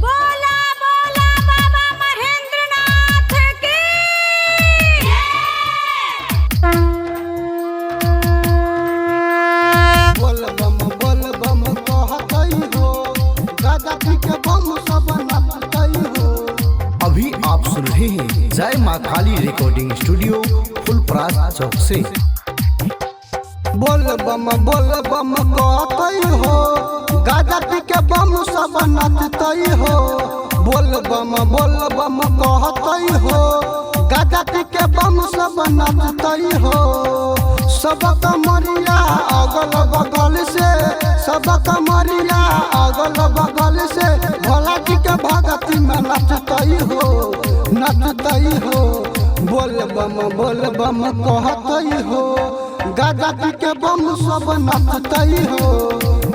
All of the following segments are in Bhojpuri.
बोला बोला बाबा महेंद्रनाथ की बोल बम कहतई हो, गाजा पी के बम सब नचतई हो। अभी आप सुन रहे हैं जय माँ काली रिकॉर्डिंग स्टूडियो फुलपरास चौक से। बोल बम कहतई हो, गाजा पी के बम सब नचतई हो। बोल बम कहतई हो, गाजा पी के बम सब नचतई हो। सब कमरिया अगल बगल से, सब कमरिया अगल बगल से भोला जी के भगती में नचतई हो, नचतई हो। बोल बम कहतई हो, गाजा पी के बम सब नचतई हो।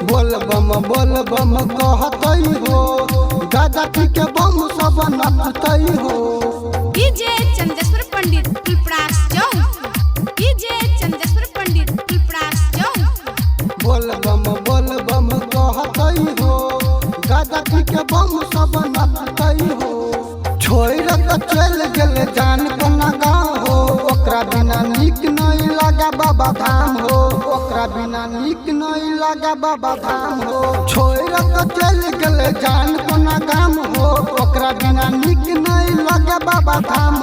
बोल बम कहतई हो, गाजा पी के बम सब नचतई हो। डीजे चंदेश्वर पंडित फुलपरास चौक, डीजे चंदेश्वर पंडित फुलपरास चौक। बोल बम कहतई हो, गाजा पी के बम सब नचतई हो। छोड़ के चल गेल जान कोना गाँव हो, ओकरा बिना नीक नहीं लगा बाबा धाम हो, ओकरा बिना नीक नहीं लगा बाबा धाम हो। छोड़ के चल गेल जान कोना गाँव हो, ओकरा बिना नीक नहीं लगा बाबा धाम।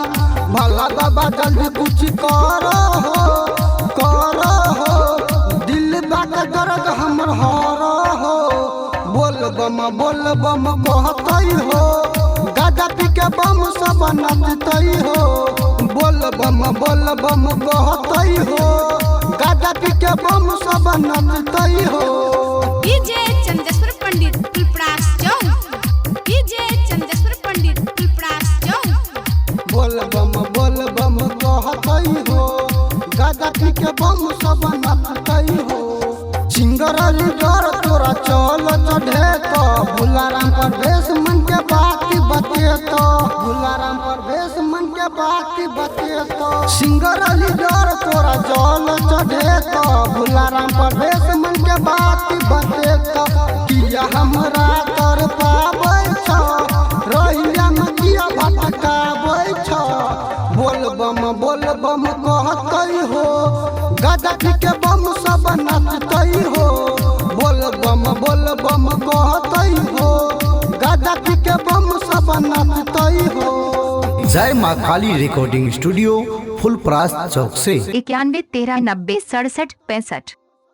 भला बाबा जल्दी कुछ करो हो, दिल बात दर्द हमर हरो हो। बोल बम कहतई हो, गाजा पी के बम सब नचतई हो। बोल बम कहतई हो, गाजा पी के बम सब नचतई हो। डीजे चंदेश्वर पंडित फुलपरास चौक, डीजे चंदेश्वर पंडित फुलपरास चौक। बोल बम कहतई हो, गाजा पी के बम सब नचतई हो। सिंगर लीडर तोरा चल चढ़े तो, भुलाराम पर भेष मन के बाकी बते तो, भुलाराम पर भेष मन के बाकी बते तो। सिंगर लीडर तोरा चल चढ़े तो, भुलाराम पर भेष मन के बाकी बते तो। किया हमरा कर पाबै छ, रहिया में किया भटकाबै छ। बोल बम कहतई हो, गाजा पी के बम सब नचतई हो। बोल बम कहतई हो, गाजा पी के बम सब नचतई हो। जय माँ काली रिकॉर्डिंग स्टूडियो फुलपरास चौक से। 91 13 90 67 65।